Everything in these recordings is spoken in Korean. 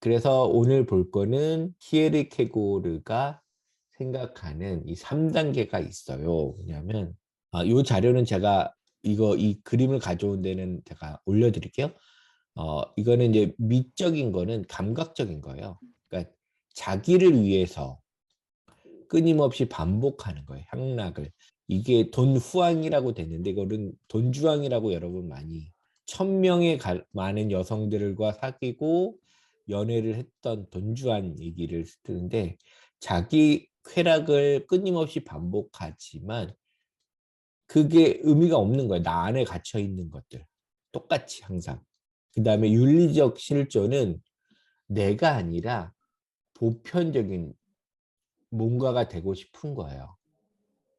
그래서 오늘 볼 거는 키에르케고르가 생각하는 이 3단계가 있어요. 뭐냐면 이 자료는 제가 이 그림을 가져온 데는 제가 올려드릴게요. 이거는 이제 미적인 거는 감각적인 거예요. 그러니까 자기를 위해서 끊임없이 반복하는 거예요. 향락을. 이게 돈후앙이라고 됐는데 이거는 돈주왕이라고 여러분 많이 1000명의 많은 여성들과 사귀고 연애를 했던 돈주환 얘기를 쓰는데 자기 쾌락을 끊임없이 반복하지만 그게 의미가 없는 거예요. 나 안에 갇혀 있는 것들. 똑같이 항상. 그 다음에 윤리적 실존은 내가 아니라 보편적인 뭔가가 되고 싶은 거예요.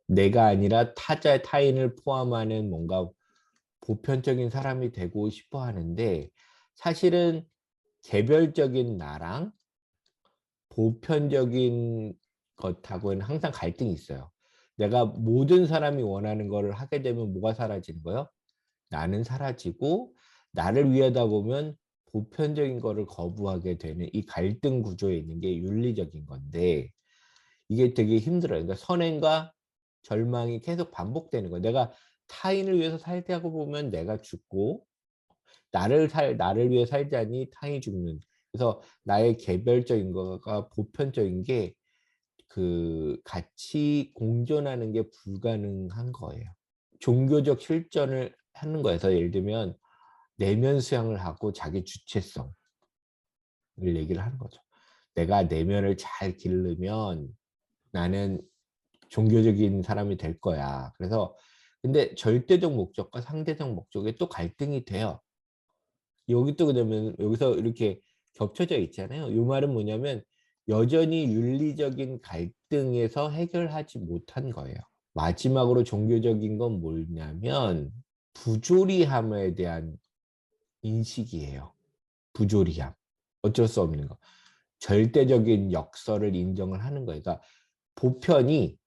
내가 아니라 타인을 포함하는 뭔가 보편적인 사람이 되고 싶어 하는데 사실은 개별적인 나랑 보편적인 것하고는 항상 갈등이 있어요. 내가 모든 사람이 원하는 거를 하게 되면 뭐가 사라지는 거예요? 나는 사라지고 나를 위하다 보면 보편적인 거를 거부하게 되는 이 갈등 구조에 있는 게 윤리적인 건데 이게 되게 힘들어요. 그러니까 선행과 절망이 계속 반복되는 거예요. 내가 타인을 위해서 살자고 보면 내가 죽고 나를 위해 살자니 타인이 죽는. 그래서 나의 개별적인 거가 보편적인 게 같이 공존하는 게 불가능한 거예요. 종교적 실전을 하는 거에서 예를 들면 내면 수양을 하고 자기 주체성을 얘기를 하는 거죠. 내가 내면을 잘 기르면 나는 종교적인 사람이 될 거야. 그래서 근데 절대적 목적과 상대적 목적에 또 갈등이 돼요. 여기 또 그러면 여기서 이렇게 겹쳐져 있잖아요. 이 말은 뭐냐면 여전히 윤리적인 갈등에서 해결하지 못한 거예요. 마지막으로 종교적인 건 뭐냐면 부조리함에 대한 인식이에요. 부조리함. 어쩔 수 없는 거. 절대적인 역설을 인정을 하는 거예요. 그러니까 보편이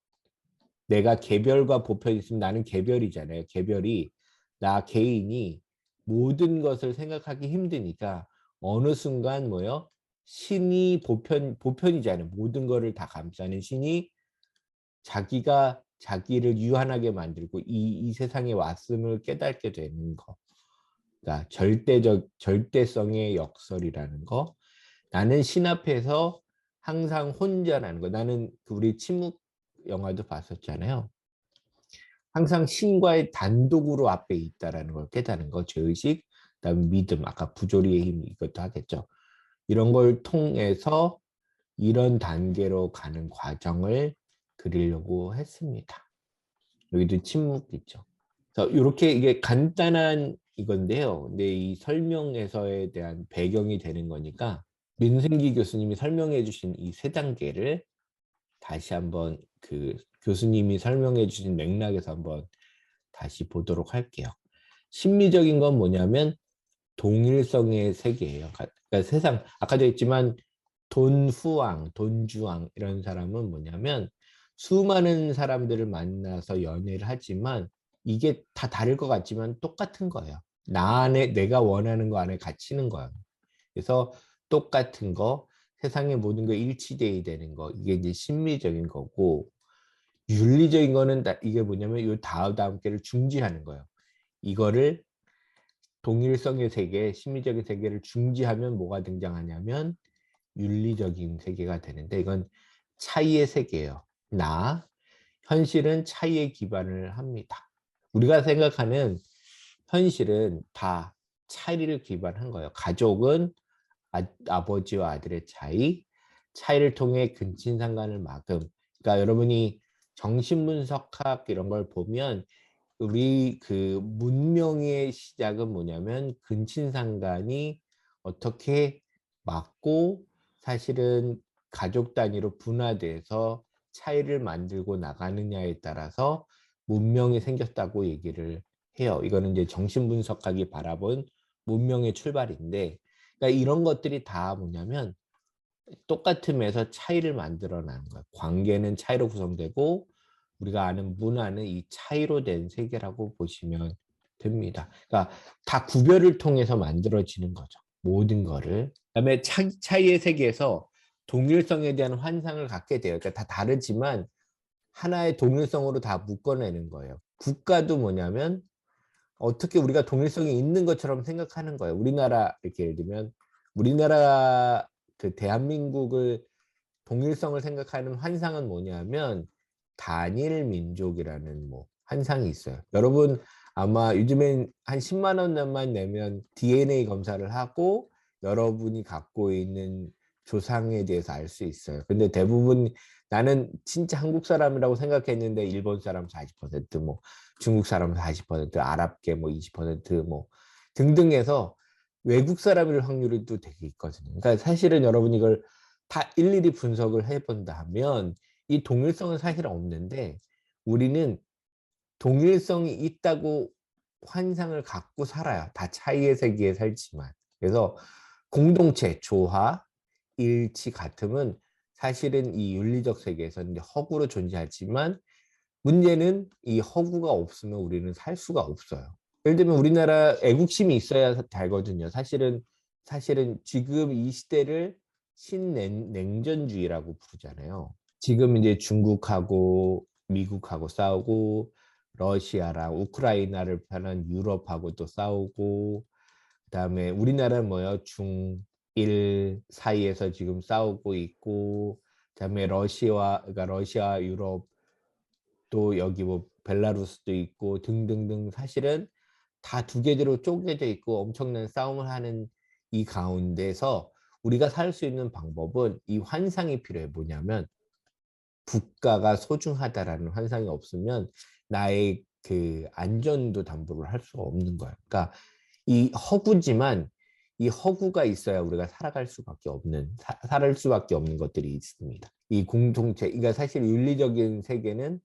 내가 개별과 보편이 있으면 나는 개별이잖아요. 개별이 나 개인이 모든 것을 생각하기 힘드니까 어느 순간 뭐요? 신이 보편이잖아요. 모든 것을 다 감싸는 신이 자기가 자기를 유한하게 만들고 이 세상에 왔음을 깨닫게 되는 거. 그러니까 절대성의 역설이라는 거. 나는 신 앞에서 항상 혼자라는 거. 나는 우리 침묵 영화도 봤었잖아요. 항상 신과의 단독으로 앞에 있다라는 걸 깨닫는 거. 죄의식, 그다음 믿음, 아까 부조리의 힘 이것도 하겠죠. 이런 걸 통해서 이런 단계로 가는 과정을 그리려고 했습니다. 여기도 침묵 있죠. 그래서 이렇게 이게 간단한 이건데요. 근데 이 설명에서에 대한 배경이 되는 거니까 민승기 교수님이 설명해 주신 이 세 단계를 다시 한번 교수님이 설명해 주신 맥락에서 한번 다시 보도록 할게요. 심리적인 건 뭐냐면 동일성의 세계예요. 그러니까 세상 아까도 했지만 돈후왕, 돈주왕 이런 사람은 뭐냐면 수많은 사람들을 만나서 연애를 하지만 이게 다 다를 것 같지만 똑같은 거예요. 나 안에 내가 원하는 거 안에 갇히는 거예요. 그래서 똑같은 거, 세상의 모든 거 일치되어야 되는 거 이게 이제 심리적인 거고 윤리적인 거는 이게 뭐냐면 이 다음 개를 중지하는 거예요. 이거를 동일성의 세계, 심리적인 세계를 중지하면 뭐가 등장하냐면 윤리적인 세계가 되는데 이건 차이의 세계예요. 현실은 차이에 기반을 합니다. 우리가 생각하는 현실은 다 차이를 기반한 거예요. 가족은 아버지와 아들의 차이를 통해 근친상간을 막음. 그러니까 여러분이 정신분석학 이런 걸 보면 우리 문명의 시작은 뭐냐면 근친상간이 어떻게 막고 사실은 가족 단위로 분화돼서 차이를 만들고 나가느냐에 따라서 문명이 생겼다고 얘기를 해요. 이거는 이제 정신분석학이 바라본 문명의 출발인데, 그러니까 이런 것들이 다 뭐냐면 똑같음에서 차이를 만들어내는 거예요. 관계는 차이로 구성되고 우리가 아는 문화는 이 차이로 된 세계라고 보시면 됩니다. 그러니까 다 구별을 통해서 만들어지는 거죠. 모든 거를. 그다음에 차이의 세계에서 동일성에 대한 환상을 갖게 돼요. 그러니까 다 다르지만 하나의 동일성으로 다 묶어내는 거예요. 국가도 뭐냐면 어떻게 우리가 동일성이 있는 것처럼 생각하는 거예요. 우리나라 이렇게 예를 들면 우리나라 그 대한민국을 동일성을 생각하는 환상은 뭐냐면 단일 민족이라는 뭐 환상이 있어요. 여러분 아마 요즘엔 한 10만 원만 내면 DNA 검사를 하고 여러분이 갖고 있는 조상에 대해서 알 수 있어요. 근데 대부분 나는 진짜 한국 사람이라고 생각했는데 일본 사람 40%, 중국 사람 40%, 아랍계 20%, 등등 해서 외국 사람일 확률이 또 되게 있거든요. 그러니까 사실은 여러분 이걸 다 일일이 분석을 해본다면 이 동일성은 사실 없는데 우리는 동일성이 있다고 환상을 갖고 살아요. 다 차이의 세계에 살지만. 그래서 공동체, 조화, 일치, 같음은 사실은 이 윤리적 세계에서는 허구로 존재하지만 문제는 이 허구가 없으면 우리는 살 수가 없어요. 예를 들면 우리나라 애국심이 있어야 달거든요. 사실은 지금 이 시대를 신냉전주의라고 부르잖아요. 지금 이제 중국하고 미국하고 싸우고 러시아랑 우크라이나를 편한 유럽하고 또 싸우고 그다음에 우리나라는 뭐요? 중일 사이에서 지금 싸우고 있고 그다음에 그러니까 러시아 유럽 또 여기 벨라루스도 있고 등등등 사실은 다 두 개로 쪼개져 있고 엄청난 싸움을 하는 이 가운데서 우리가 살 수 있는 방법은 이 환상이 필요해. 뭐냐면 국가가 소중하다라는 환상이 없으면 나의 그 안전도 담보를 할 수가 없는 거야. 그러니까 이 허구지만 이 허구가 있어야 우리가 살아갈 수밖에 없는 것들이 있습니다. 이 공동체, 그러니까 사실 윤리적인 세계는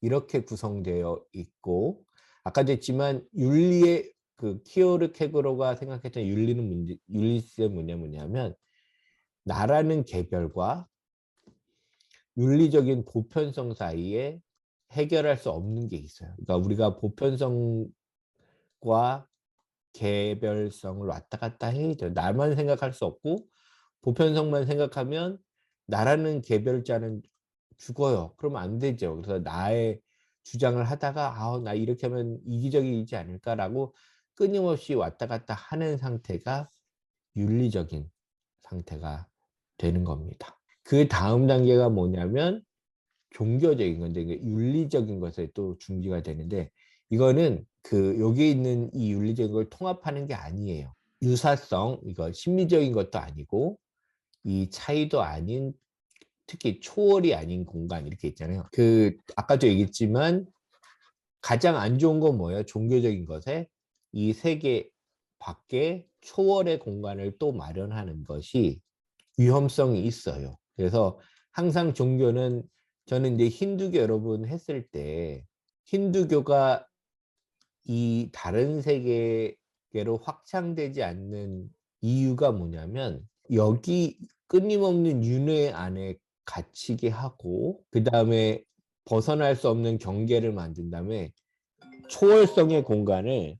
이렇게 구성되어 있고 아까도 했지만 윤리의 그 키오르케고로가 생각했던 윤리는 뭐냐면 나라는 개별과 윤리적인 보편성 사이에 해결할 수 없는 게 있어요. 그러니까 우리가 보편성과 개별성을 왔다 갔다 해야 돼요. 나만 생각할 수 없고 보편성만 생각하면 나라는 개별자는 죽어요. 그러면 안 되죠. 그래서 나의 주장을 하다가 나 이렇게 하면 이기적이지 않을까라고 끊임없이 왔다 갔다 하는 상태가 윤리적인 상태가 되는 겁니다. 그 다음 단계가 뭐냐면 종교적인 건데 윤리적인 것에 또 중지가 되는데 이거는 그 여기 있는 이 윤리적인 걸 통합하는 게 아니에요. 유사성, 이거 심리적인 것도 아니고 이 차이도 아닌 특히 초월이 아닌 공간 이렇게 있잖아요. 그 아까도 얘기했지만 가장 안 좋은 건 뭐예요? 종교적인 것에 이 세계 밖에 초월의 공간을 또 마련하는 것이 위험성이 있어요. 그래서 항상 종교는 저는 이제 힌두교 여러분 했을 때 힌두교가 이 다른 세계로 확장되지 않는 이유가 뭐냐면 여기 끊임없는 윤회 안에 갇히게 하고 그 다음에 벗어날 수 없는 경계를 만든 다음에 초월성의 공간을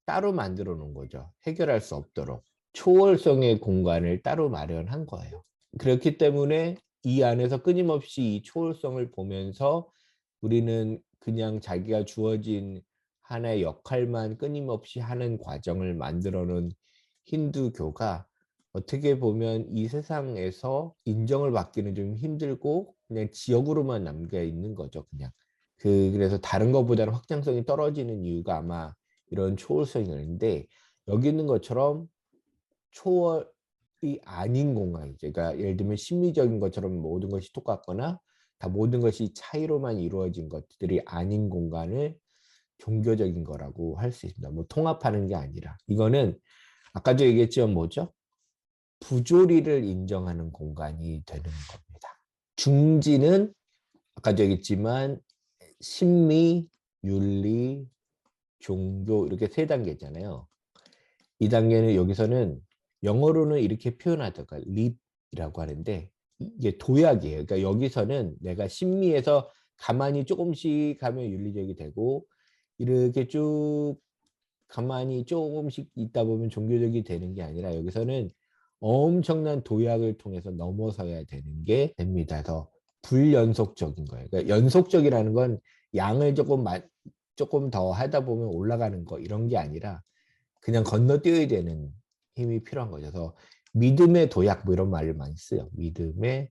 따로 만들어 놓은 거죠. 해결할 수 없도록. 초월성의 공간을 따로 마련한 거예요. 그렇기 때문에 이 안에서 끊임없이 이 초월성을 보면서 우리는 그냥 자기가 주어진 하나의 역할만 끊임없이 하는 과정을 만들어 놓은 힌두교가 어떻게 보면 이 세상에서 인정을 받기는 좀 힘들고 그냥 지역으로만 남겨 있는 거죠, 그냥. 그래서 다른 것보다는 확장성이 떨어지는 이유가 아마 이런 초월성이 있는데 여기 있는 것처럼 초월이 아닌 공간이죠. 그러니까 예를 들면 심리적인 것처럼 모든 것이 똑같거나 다 모든 것이 차이로만 이루어진 것들이 아닌 공간을 종교적인 거라고 할 수 있습니다. 통합하는 게 아니라. 이거는 아까도 얘기했지만 뭐죠? 부조리를 인정하는 공간이 되는 겁니다. 중지는 아까도 얘기했지만 심리, 윤리, 종교 이렇게 세 단계잖아요. 이 단계는 여기서는 영어로는 이렇게 표현하다가 립이라고 하는데 이게 도약이에요. 그러니까 여기서는 내가 심리에서 가만히 조금씩 가면 윤리적이 되고 이렇게 쭉 가만히 조금씩 있다 보면 종교적이 되는 게 아니라 여기서는 엄청난 도약을 통해서 넘어서야 되는 게 됩니다. 그래서 불연속적인 거예요. 그러니까 연속적이라는 건 양을 조금 더 하다 보면 올라가는 거 이런 게 아니라 그냥 건너뛰어야 되는 힘이 필요한 거죠. 그래서 믿음의 도약 뭐 이런 말을 많이 써요. 믿음의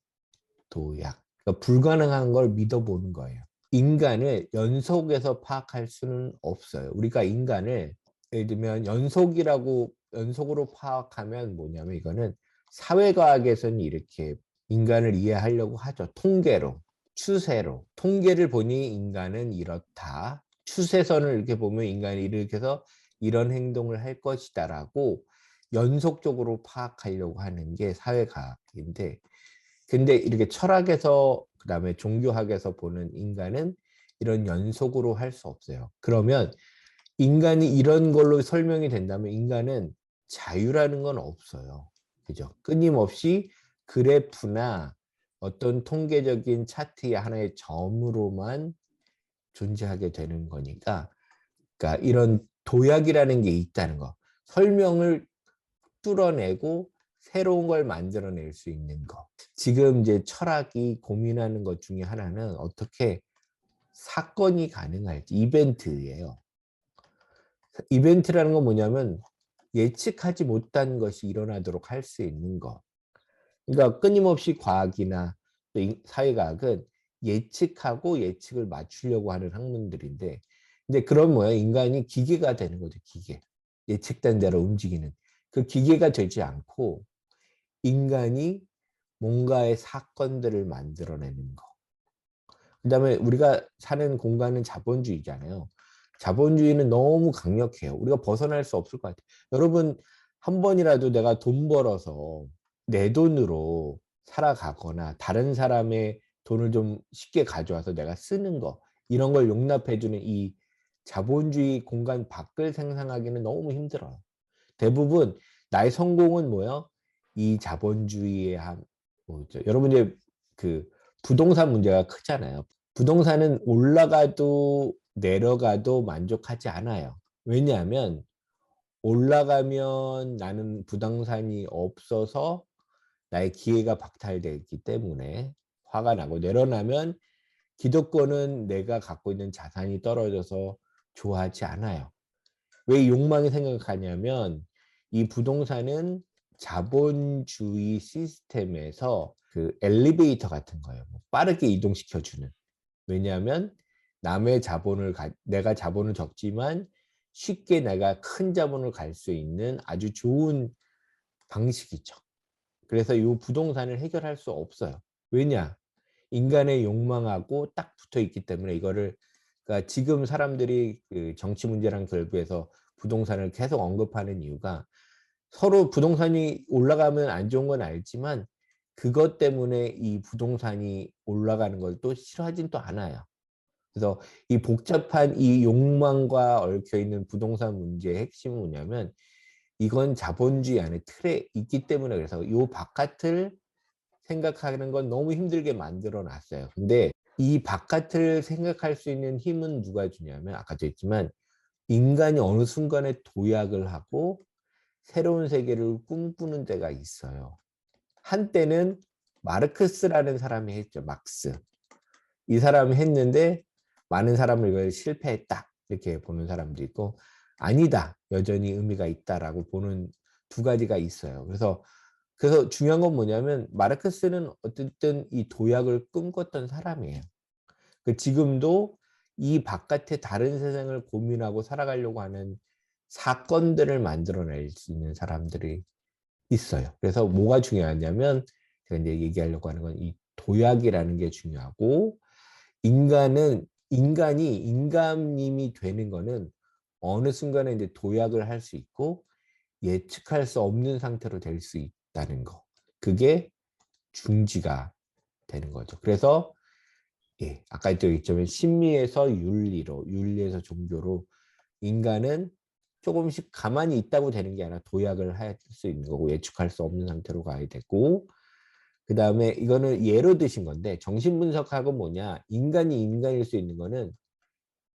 도약. 그러니까 불가능한 걸 믿어보는 거예요. 인간을 연속에서 파악할 수는 없어요. 우리가 인간을 예를 들면 연속으로 파악하면 뭐냐면 이거는 사회과학에서는 이렇게 인간을 이해하려고 하죠. 통계로, 추세로. 통계를 보니 인간은 이렇다. 추세선을 이렇게 보면 인간이 이렇게 해서 이런 행동을 할 것이다라고 연속적으로 파악하려고 하는 게 사회과학인데, 근데 이렇게 철학에서 그다음에 종교학에서 보는 인간은 이런 연속으로 할 수 없어요. 그러면 인간이 이런 걸로 설명이 된다면 인간은 자유라는 건 없어요. 그죠? 끊임없이 그래프나 어떤 통계적인 차트의 하나의 점으로만 존재하게 되는 거니까, 그러니까 이런 도약이라는 게 있다는 거. 설명을 뚫어내고 새로운 걸 만들어낼 수 있는 거. 지금 이제 철학이 고민하는 것 중에 하나는 어떻게 사건이 가능할지, 이벤트예요. 이벤트라는 건 뭐냐면 예측하지 못한 것이 일어나도록 할 수 있는 거. 그러니까 끊임없이 과학이나 또 사회과학은 예측하고 예측을 맞추려고 하는 학문들인데, 이제 그런 뭐야, 인간이 기계가 되는 거죠. 기계. 예측된 대로 움직이는 그 기계가 되지 않고 인간이 뭔가의 사건들을 만들어내는 거. 그다음에 우리가 사는 공간은 자본주의잖아요. 자본주의는 너무 강력해요. 우리가 벗어날 수 없을 것 같아요. 여러분, 한 번이라도 내가 돈 벌어서 내 돈으로 살아가거나 다른 사람의 돈을 좀 쉽게 가져와서 내가 쓰는 거, 이런 걸 용납해주는 이 자본주의 공간 밖을 생산하기는 너무 힘들어요. 대부분 나의 성공은 뭐예요? 이 자본주의의 뭐죠? 여러분 이제 그 부동산 문제가 크잖아요. 부동산은 올라가도 내려가도 만족하지 않아요. 왜냐하면 올라가면 나는 부동산이 없어서 나의 기회가 박탈되기 때문에 화가 나고, 내려나면 기득권은 내가 갖고 있는 자산이 떨어져서 좋아하지 않아요. 왜 욕망이 생각하냐면 이 부동산은 자본주의 시스템에서 그 엘리베이터 같은 거예요. 빠르게 이동시켜주는. 왜냐하면 남의 내가 자본을 적지만 쉽게 내가 큰 자본을 갈 수 있는 아주 좋은 방식이죠. 그래서 이 부동산을 해결할 수 없어요. 왜냐? 인간의 욕망하고 딱 붙어 있기 때문에 이거를, 그러니까 지금 사람들이 그 정치 문제랑 결부해서 부동산을 계속 언급하는 이유가, 서로 부동산이 올라가면 안 좋은 건 알지만 그것 때문에 이 부동산이 올라가는 걸 또 싫어하진 또 않아요. 그래서 이 복잡한 이 욕망과 얽혀 있는 부동산 문제의 핵심은 뭐냐면 이건 자본주의 안에 틀에 있기 때문에, 그래서 이 바깥을 생각하는 건 너무 힘들게 만들어 놨어요. 근데 이 바깥을 생각할 수 있는 힘은 누가 주냐면, 아까도 했지만 인간이 어느 순간에 도약을 하고 새로운 세계를 꿈꾸는 데가 있어요. 한때는 마르크스라는 사람이 했죠. 막스. 이 사람이 했는데 많은 사람을 이걸 실패했다 이렇게 보는 사람도 있고, 아니다, 여전히 의미가 있다라고 보는 두 가지가 있어요. 그래서 중요한 건 뭐냐면 마르크스는 어쨌든 이 도약을 꿈꿨던 사람이에요. 지금도 이 바깥의 다른 세상을 고민하고 살아가려고 하는 사건들을 만들어낼 수 있는 사람들이 있어요. 그래서 뭐가 중요하냐면 제가 이제 얘기하려고 하는 건 이 도약이라는 게 중요하고, 인간이 인간님이 되는 거는 어느 순간에 이제 도약을 할 수 있고 예측할 수 없는 상태로 될 수 있다는 거. 그게 중지가 되는 거죠. 그래서 아까 또 있자면 심리에서 윤리로, 윤리에서 종교로 인간은 조금씩 가만히 있다고 되는 게 아니라 도약을 할 수 있는 거고 예측할 수 없는 상태로 가야 되고, 그 다음에 이거는 예로 드신 건데 정신분석학은 뭐냐, 인간이 인간일 수 있는 거는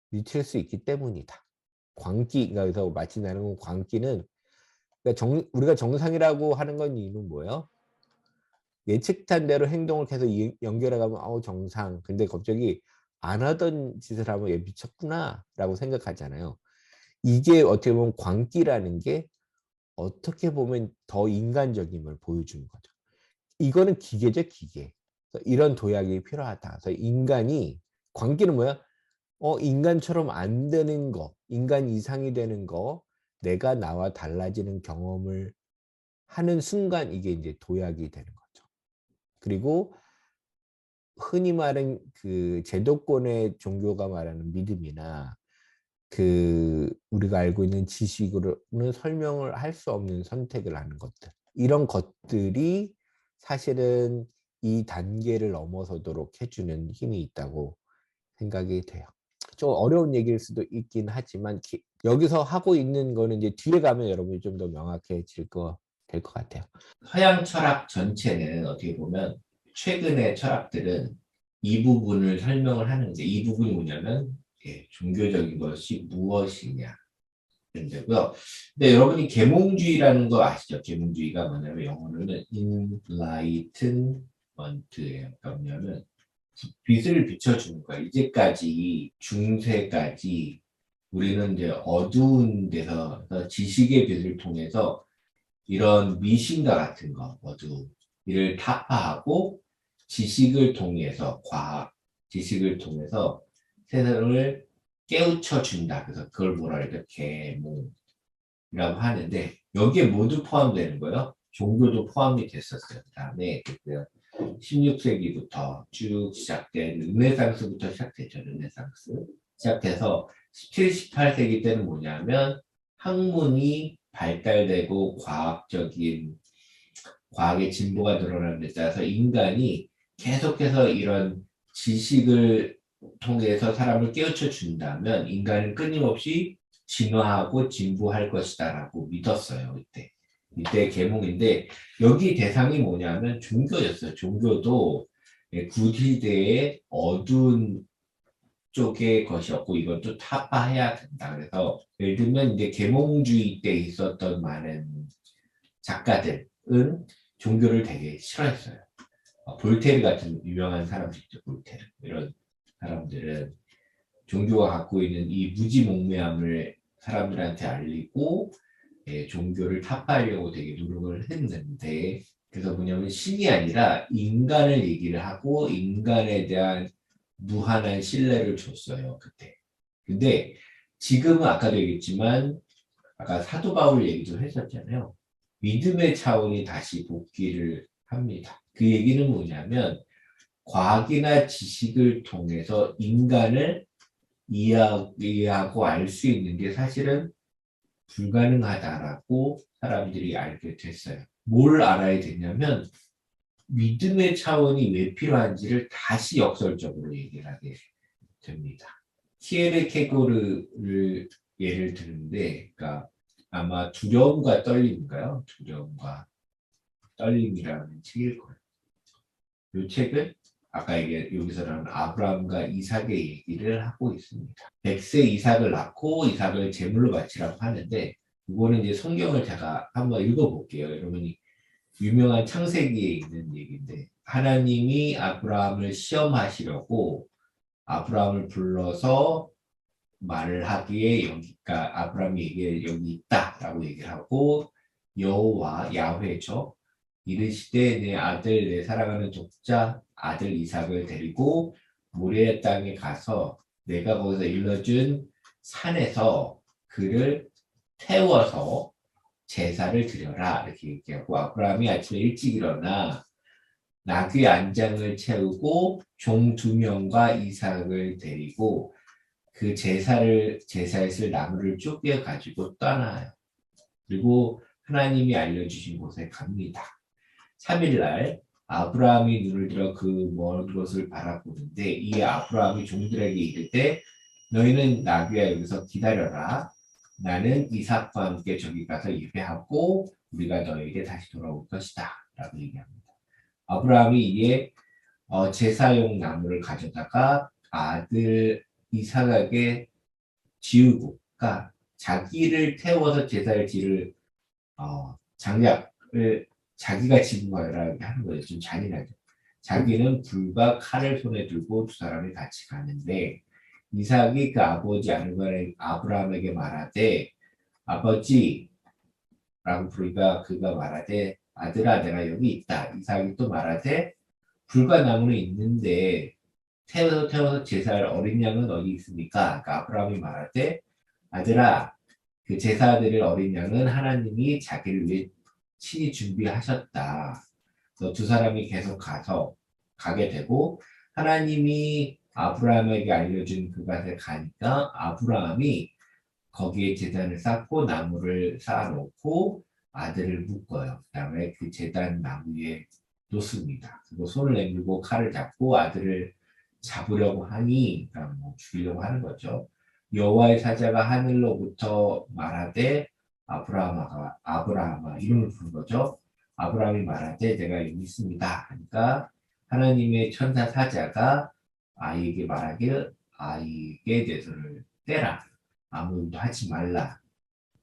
미칠 수 있기 때문이다. 광기, 그래서 마치 나는 광기는 그러니까 우리가 정상이라고 하는 건 이유는 뭐예요? 예측한 대로 행동을 계속 연결해 가면 정상. 근데 갑자기 안 하던 짓을 하면 얘 미쳤구나라고 생각하잖아요. 이게 어떻게 보면 광기라는 게 어떻게 보면 더 인간적임을 보여주는 거죠. 이거는 기계죠, 기계. 이런 도약이 필요하다. 그래서 인간이 광기는 뭐야? 인간처럼 안 되는 거, 인간 이상이 되는 거, 내가 나와 달라지는 경험을 하는 순간 이게 이제 도약이 되는 거죠. 그리고 흔히 말하는 그 제도권의 종교가 말하는 믿음이나 그 우리가 알고 있는 지식으로는 설명을 할 수 없는 선택을 하는 것들. 이런 것들이 사실은 이 단계를 넘어서도록 해주는 힘이 있다고 생각이 돼요. 좀 어려운 얘기일 수도 있긴 하지만 여기서 하고 있는 거는 이제 뒤에 가면 여러분이 좀 더 명확해질 될 것 같아요. 서양 철학 전체는 어떻게 보면 최근의 철학들은 이 부분을 설명을 하는데 이 부분이 뭐냐면 종교적인 것이 무엇이냐 문제고요. 근데 여러분이 계몽주의라는 거 아시죠? 계몽주의가 뭐냐면 영어로는 enlightenment예요. 그러니까 뭐냐면 빛을 비춰주는 거예요. 이제까지 중세까지 우리는 이제 어두운 데서 지식의 빛을 통해서 이런 미신과 같은 거, 이를 타파하고 지식을 통해서 과학, 지식을 통해서 세상을 깨우쳐 준다. 그래서 그걸 뭐라 그래요? 계몽이라고 하는데 여기에 모두 포함되는 거예요. 종교도 포함이 됐었어요. 그다음에 16세기부터 쭉 시작된 르네상스부터 시작됐죠. 르네상스 시작해서 17, 18세기 때는 뭐냐면 학문이 발달되고 과학의 진보가 늘어나는 데 따라서 인간이 계속해서 이런 지식을 통해서 사람을 깨우쳐 준다면 인간은 끊임없이 진화하고 진보할 것이다라고 믿었어요. 이때 계몽인데 여기 대상이 뭐냐면 종교였어요. 종교도 구시대의 어두운 쪽의 것이었고 이것도 타파해야 된다. 그래서 예를 들면 이제 계몽주의 때 있었던 많은 작가들은 종교를 되게 싫어했어요. 볼테르 같은 유명한 사람들이죠. 볼테르 이런 사람들은 종교가 갖고 있는 이 무지몽매함을 사람들한테 알리고 종교를 타파하려고 되게 노력을 했는데 그래서 뭐냐면 신이 아니라 인간을 얘기를 하고 인간에 대한 무한한 신뢰를 줬어요. 그때. 근데 지금은 아까도 얘기했지만 아까 사도 바울 얘기도 했었잖아요. 믿음의 차원이 다시 복귀를 합니다. 그 얘기는 뭐냐면 과학이나 지식을 통해서 인간을 이해하고 알 수 있는 게 사실은 불가능하다라고 사람들이 알게 됐어요. 뭘 알아야 되냐면 믿음의 차원이 왜 필요한지를 다시 역설적으로 얘기를 하게 됩니다. 키에르케고르를 예를 드는데, 그러니까 아마 두려움과 떨림인가요? 두려움과 떨림이라는 책일 거예요. 이 책은 아까 여기서는 아브라함과 이삭의 얘기를 하고 있습니다. 100세 이삭을 낳고 이삭을 제물로 바치라고 하는데 이거는 이제 성경을 제가 한번 읽어볼게요. 여러분이 유명한 창세기에 있는 얘기인데 하나님이 아브라함을 시험하시려고 아브라함을 불러서 말을 하기에 여기가 아브라함이 여기 있다라고 얘기를 하고 여호와 야훼죠. 이르시되 내 아들 내 사랑하는 독자 아들 이삭을 데리고 모리아 땅에 가서 내가 거기서 일러준 산에서 그를 태워서 제사를 드려라 이렇게 얘기하고 아브라함이 아침에 일찍 일어나 나귀 안장을 채우고 종 2명과 이삭을 데리고 그 제사에 쓸 나무를 쪼개 가지고 떠나요. 그리고 하나님이 알려주신 곳에 갑니다. 3일날 아브라함이 눈을 들어 그 먼 곳을 바라보는데 이 아브라함이 종들에게 이르되 너희는 나귀야 여기서 기다려라. 나는 이삭과 함께 저기 가서 예배하고 우리가 너에게 다시 돌아올 것이다. 라고 얘기합니다. 아브라함이 이에 제사용 나무를 가져다가 아들 이삭에게 지우고 그러니까 자기를 태워서 제사를 지을 장작을 자기가 집어라 하는 거예요. 좀 잔인하죠. 자기는 불과 칼을 손에 들고 두 사람이 같이 가는데 이삭이 그 아버지 아브라함에게 말하되 아버지라고 부르니까 그가 말하되 아들아 내가 여기 있다. 이삭이 또 말하되 불과 나무는 있는데 태워서 제사할 어린 양은 어디 있습니까? 그러니까 아브라함이 말하되 아들아 그 제사드릴 어린 양은 하나님이 자기를 위해 친히 준비하셨다. 두 사람이 계속 가게 되고 하나님이 아브라함에게 알려준 그곳에 가니까 아브라함이 거기에 제단을 쌓고 나무를 쌓아놓고 아들을 묶어요. 그 다음에 그 제단 나무에 놓습니다. 그리고 손을 내밀고 칼을 잡고 아들을 잡으려고 하니 그러니까 뭐 죽이려고 하는 거죠. 여호와의 사자가 하늘로부터 말하되 아브라함아 이름을 부른 거죠. 아브라함이 말하되 내가 여기 있습니다. 하니까 하나님의 천사 사자가 아이에게 말하기를 아이에게 내 손을 떼라. 아무 일도 하지 말라.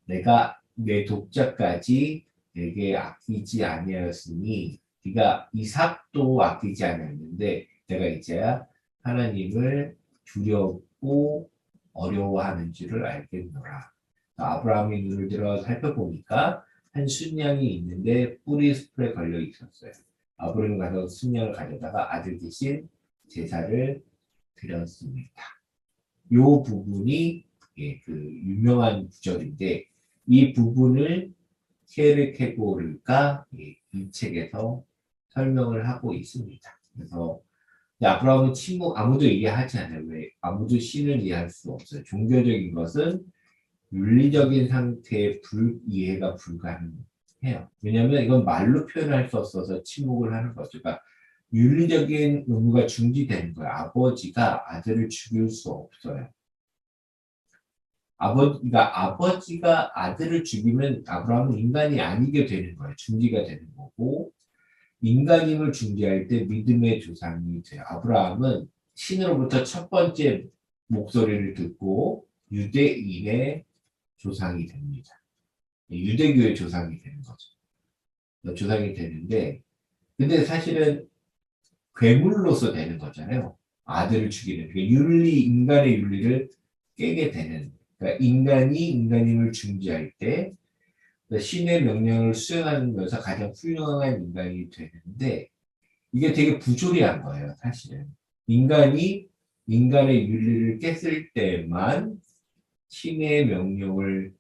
내가 내 독자까지 내게 아끼지 아니하였으니 네가 이삭도 아끼지 않았는데 내가 이제야 하나님을 두렵고 어려워하는 줄을 알겠노라. 아브라함이 눈을 들어 살펴보니까 한 순양이 있는데 뿔이 숲에 걸려 있었어요. 아브라함이 가서 순양을 가져다가 아들 대신 제사를 드렸습니다. 이 부분이 그 유명한 구절인데 이 부분을 케르케고르가 이 책에서 설명을 하고 있습니다. 그래서 아브라함은 아무도 이해하지 않아요. 왜? 아무도 신을 이해할 수 없어요. 종교적인 것은 윤리적인 상태의 이해가 불가능해요. 왜냐하면 이건 말로 표현할 수 없어서 침묵을 하는 거죠. 그러니까 윤리적인 의무가 중지되는 거예요. 아버지가 아들을 죽일 수 없어요. 아버지가 아들을 죽이면 아브라함은 인간이 아니게 되는 거예요. 중지가 되는 거고 인간임을 중지할 때 믿음의 조상이 돼요. 아브라함은 신으로부터 첫 번째 목소리를 듣고 유대인의 조상이 됩니다. 유대교의 조상이 되는 거죠. 조상이 되는데 근데 사실은 괴물로서 되는 거잖아요. 아들을 죽이는 그러니까 인간의 윤리를 깨게 되는 그러니까 인간이 인간임을 중지할 때 신의 명령을 수행하면서 가장 훌륭한 인간이 되는데 이게 되게 부조리한 거예요. 사실은 인간이 인간의 윤리를 깼을 때만 신의 명령을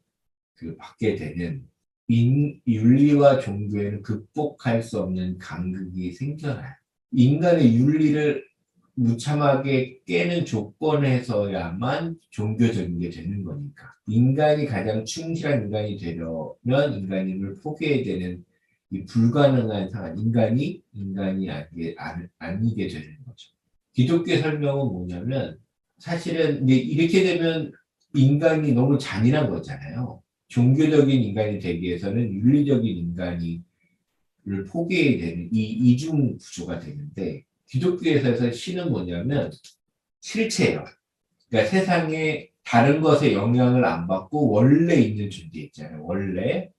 받게 되는 윤리와 종교에는 극복할 수 없는 간극이 생겨나요. 인간의 윤리를 무참하게 깨는 조건에서야만 종교적인 게 되는 거니까. 인간이 가장 충실한 인간이 되려면 인간임을 포기해야 되는 이 불가능한 상황, 인간이 아니게 되는 거죠. 기독교의 설명은 뭐냐면 사실은 이렇게 되면 인간이 너무 잔인한 거잖아요. 종교적인 인간이 되기 위해서는 윤리적인 인간을 포기해야 되는 이 이중 구조가 되는데 기독교에서 신은 뭐냐면 실체예요. 그러니까 세상에 다른 것에 영향을 안 받고 원래 있는 존재 있잖아요. 원래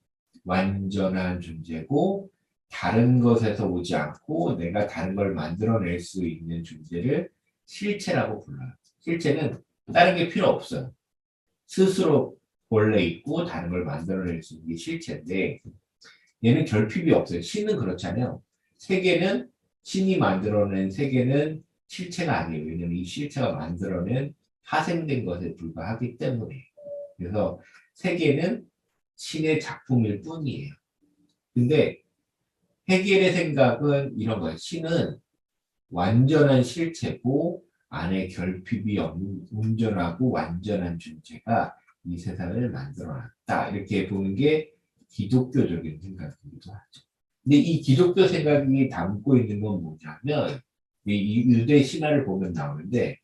완전한 존재고 다른 것에서 오지 않고 내가 다른 걸 만들어낼 수 있는 존재를 실체라고 불러요. 실체는 다른 게 필요 없어요. 스스로 원래 있고 다른 걸 만들어낼 수 있는 게 실체인데 얘는 결핍이 없어요. 신은 그렇잖아요. 세계는 신이 만들어낸 세계는 실체가 아니에요. 왜냐하면 이 실체가 만들어낸 파생된 것에 불과하기 때문에. 그래서 세계는 신의 작품일 뿐이에요. 근데 헤겔의 생각은 이런 거예요. 신은 완전한 실체고 안에 결핍이 온전하고 완전한 존재가 이 세상을 만들어놨다. 이렇게 보는 게 기독교적인 생각이기도 하죠. 근데 이 기독교 생각이 담고 있는 건 뭐냐면 이 유대 신화를 보면 나오는데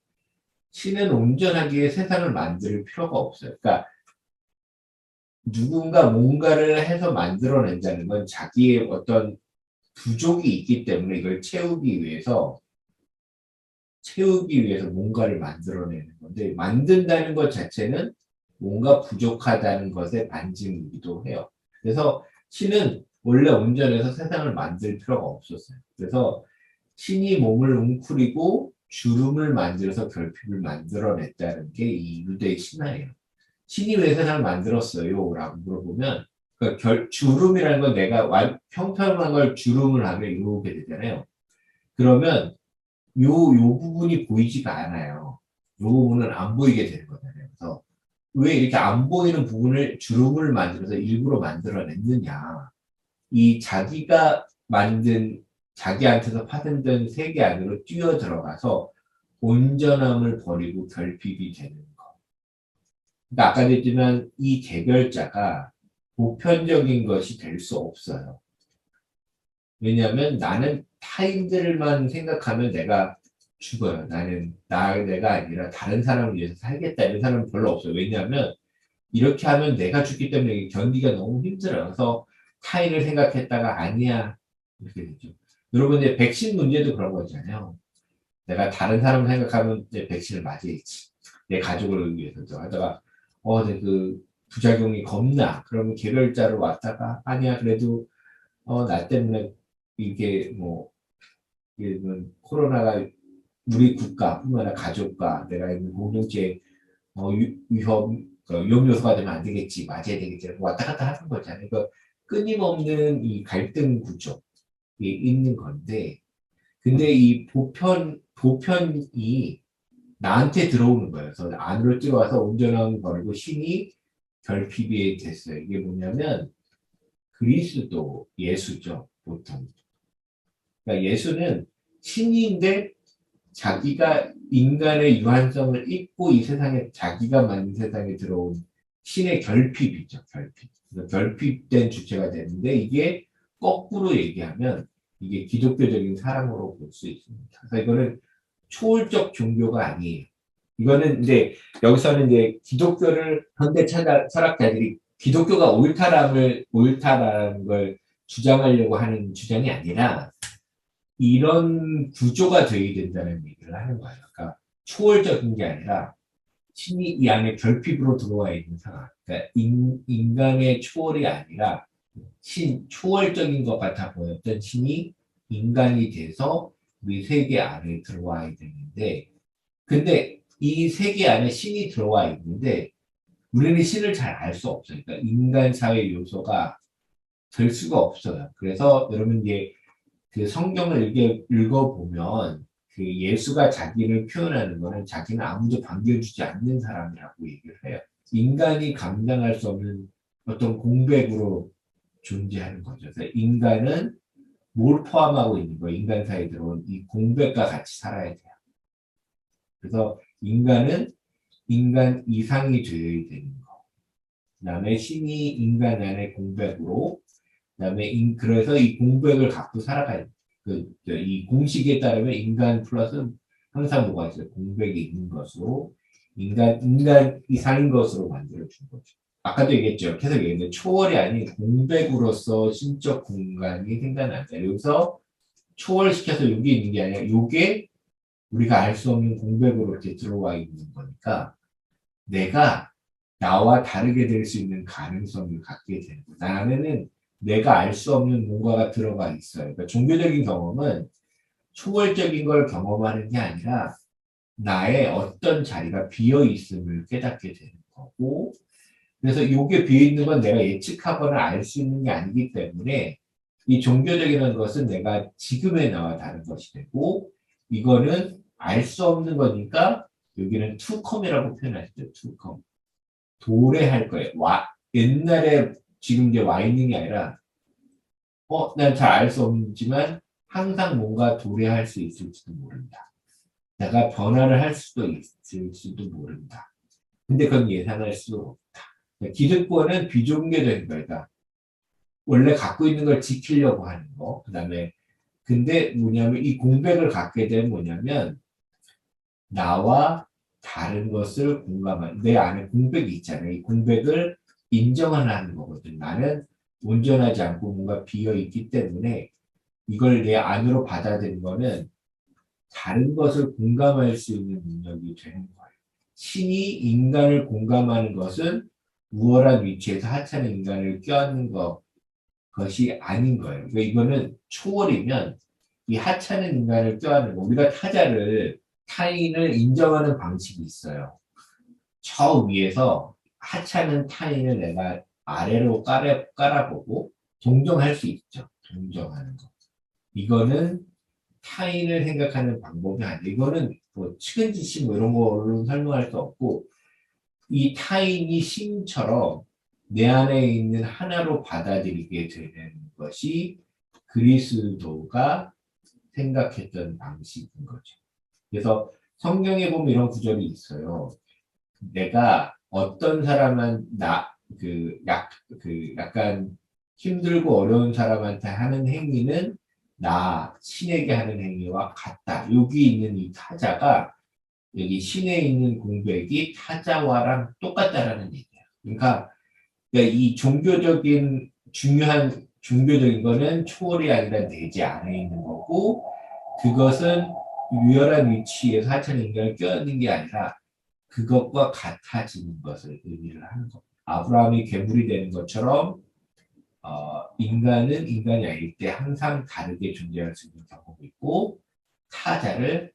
신은 온전하게 세상을 만들 필요가 없어요. 그러니까 누군가 뭔가를 해서 만들어낸다는 건 자기의 어떤 부족이 있기 때문에 이걸 채우기 위해서 뭔가를 만들어내는 건데 만든다는 것 자체는 뭔가 부족하다는 것의 반증이기도 해요. 그래서 신은 원래 온전해서 세상을 만들 필요가 없었어요. 그래서 신이 몸을 웅크리고 주름을 만들어서 결핍을 만들어냈다는 게 이 유대의 신화예요. 신이 왜 세상을 만들었어요? 라고 물어보면 주름이라는 건 내가 평평한 걸 주름을 하면 이렇게 되잖아요. 그러면 요 부분이 보이지가 않아요. 요 부분은 안 보이게 되는 거잖아요. 그래서 왜 이렇게 안 보이는 부분을 주름을 만들어서 일부러 만들어냈느냐. 이 자기가 만든 자기한테서 파생된 세계 안으로 뛰어 들어가서 온전함을 버리고 결핍이 되는 거. 그러니까 아까도 했지만 이 개별자가 보편적인 것이 될 수 없어요. 왜냐하면 나는 타인들만 생각하면 내가 죽어요. 내가 아니라 다른 사람을 위해서 살겠다 이런 사람은 별로 없어요. 왜냐하면 이렇게 하면 내가 죽기 때문에 견디기가 너무 힘들어요. 그래서 타인을 생각했다가 아니야 이렇게 되죠. 여러분 이제 백신 문제도 그런 거잖아요. 내가 다른 사람을 생각하면 이제 백신을 맞아야지. 내 가족을 위해서도 하다가 그 부작용이 겁나. 그러면 개별자로 왔다가 아니야 그래도 나 때문에 이게 이게 코로나가 우리 국가뿐만 아니라 가족과 내가 있는 공동체 위험 요소가 되면 안 되겠지, 맞아야 되겠지, 왔다 갔다 하는 거잖아요. 그러니까 끊임없는 이 갈등 구조에 있는 건데, 근데 이 보편이 나한테 들어오는 거예요. 그래서 안으로 들어와서 온전함을 버리고 신이 결핍이 됐어요. 이게 뭐냐면 그리스도 예수죠, 보통. 그러니까 예수는 신인데 자기가 인간의 유한성을 잊고 이 세상에 자기가 만든 세상에 들어온 신의 결핍이죠. 결핍. 결핍된 주체가 되는데 이게 거꾸로 얘기하면 이게 기독교적인 사랑으로 볼 수 있습니다. 그래서 이거는 초월적 종교가 아니에요. 이거는 이제 여기서는 이제 기독교를 현대 철학자들이 기독교가 옳다라는 걸 주장하려고 하는 주장이 아니라 이런 구조가 되어야 된다는 얘기를 하는 거예요. 그러니까 초월적인 게 아니라 신이 이 안에 결핍으로 들어와 있는 상황. 그러니까 인간의 초월이 아니라 초월적인 것 같아 보였던 신이 인간이 돼서 우리 세계 안에 들어와야 되는데, 근데 이 세계 안에 신이 들어와 있는데 우리는 신을 잘 알 수 없어요. 그러니까 인간 사회 요소가 될 수가 없어요. 그래서 여러분 이제 그 성경을 읽어보면 그 예수가 자기를 표현하는 거는 자기는 아무도 반겨주지 않는 사람이라고 얘기를 해요. 인간이 감당할 수 없는 어떤 공백으로 존재하는 거죠. 그래서 인간은 뭘 포함하고 있는 거예요? 인간 사이에 들어온 이 공백과 같이 살아야 돼요. 그래서 인간은 인간 이상이 되어야 되는 거. 그다음에 신이 인간 안에 공백으로, 그다음에 그래서 이 공백을 갖고 살아가야 돼. 이 공식에 따르면 인간 플러스 항상 뭐가 있어요? 공백이 있는 것으로 인간 이상인 것으로 만들어준 거죠. 아까도 얘기했죠. 계속 얘기했는데 초월이 아닌 공백으로서 신적 공간이 생겨난다. 여기서 초월시켜서 여기 있는 게 아니라 이게 우리가 알 수 없는 공백으로 이렇게 들어와 있는 거니까 내가 나와 다르게 될 수 있는 가능성을 갖게 되는 거예요. 나는 내가 알 수 없는 뭔가가 들어가 있어요. 그러니까 종교적인 경험은 초월적인 걸 경험하는 게 아니라 나의 어떤 자리가 비어 있음을 깨닫게 되는 거고, 그래서 이게 비어 있는 건 내가 예측하거나 알 수 있는 게 아니기 때문에 이 종교적인 것은 내가 지금의 나와 다른 것이 되고, 이거는 알 수 없는 거니까 여기는 투컴이라고 표현하시죠. 투컴. 도래할 거예요. 옛날에 지금 이제 와 있는 게 아니라 난 잘 알 수 없지만 항상 뭔가 도래할 수 있을지도 모른다. 내가 변화를 할 수도 있을지도 모른다. 근데 그건 예상할 수 없다. 기득권은 비종교적인 거니까 원래 갖고 있는 걸 지키려고 하는 거. 그다음에 근데 뭐냐면 이 공백을 갖게 되면 뭐냐면 나와 다른 것을 공감하는 내 안에 공백이 있잖아요. 이 공백을 인정하는 거거든. 나는 온전하지 않고 뭔가 비어 있기 때문에 이걸 내 안으로 받아들인 거는 다른 것을 공감할 수 있는 능력이 되는 거예요. 신이 인간을 공감하는 것은 우월한 위치에서 하찮은 인간을 껴안는 거, 것이 아닌 거예요. 그러니까 이거는 초월이면 이 하찮은 인간을 껴안는 거. 우리가 타인을 인정하는 방식이 있어요. 저 위에서 하찮은 타인을 내가 아래로 깔아보고 동정할 수 있죠. 동정하는 거. 이거는 타인을 생각하는 방법이 아니에요. 이거는 뭐 측은지심 뭐 이런 거로 설명할 수 없고 이 타인이 신처럼 내 안에 있는 하나로 받아들이게 되는 것이 그리스도가 생각했던 방식인 거죠. 그래서 성경에 보면 이런 구절이 있어요. 내가 어떤 사람은 약간 힘들고 어려운 사람한테 하는 행위는 나 신에게 하는 행위와 같다. 여기 있는 이 타자가 여기 신에 있는 공백이 타자와랑 똑같다라는 얘기예요. 그러니까 이 종교적인 거는 초월이 아니라 내재 안에 있는 거고 그것은 유열한 위치에서 하찮은 인간을 껴안는 게 아니라 그것과 같아지는 것을 의미를 하는 겁니다. 아브라함이 괴물이 되는 것처럼 인간은 인간이 아닐 때 항상 다르게 존재할 수 있는 경험이 있고 타자를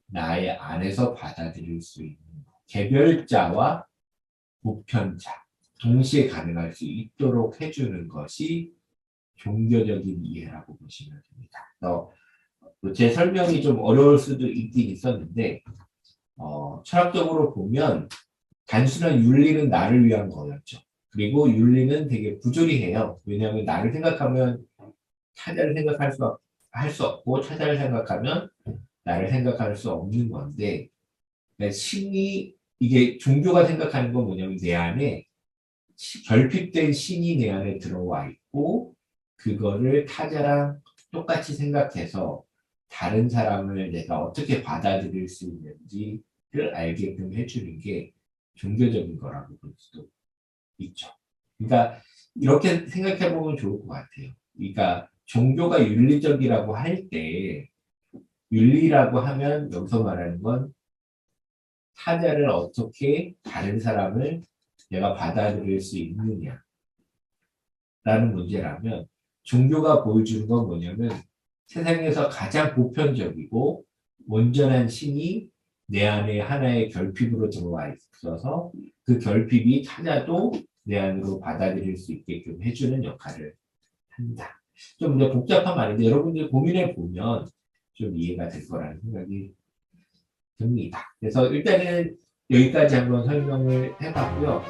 나의 안에서 받아들일 수 있는 개별자와 보편자 동시에 가능할 수 있도록 해주는 것이 종교적인 이해라고 보시면 됩니다. 제 설명이 좀 어려울 수도 있긴 있었는데 철학적으로 보면 단순한 윤리는 나를 위한 거였죠. 그리고 윤리는 되게 부조리해요. 왜냐하면 나를 생각하면 타자를 할 수 없고 타자를 생각하면 나를 생각할 수 없는 건데 신이 이게 종교가 생각하는 건 뭐냐면 내 안에 결핍된 신이 내 안에 들어와 있고 그거를 타자랑 똑같이 생각해서 다른 사람을 내가 어떻게 받아들일 수 있는지를 알게끔 해주는 게 종교적인 거라고 볼 수도 있죠. 그러니까 이렇게 생각해 보면 좋을 것 같아요. 그러니까 종교가 윤리적이라고 할 때 윤리라고 하면 여기서 말하는 건 타자를 어떻게 다른 사람을 내가 받아들일 수 있느냐라는 문제라면 종교가 보여주는 건 뭐냐면 세상에서 가장 보편적이고 온전한 신이 내 안에 하나의 결핍으로 들어와 있어서 그 결핍이 타자도 내 안으로 받아들일 수 있게끔 해주는 역할을 한다. 좀 이제 복잡한 말인데 여러분들 고민해 보면 좀 이해가 될 거라는 생각이 듭니다. 그래서 일단은 여기까지 한번 설명을 해봤고요.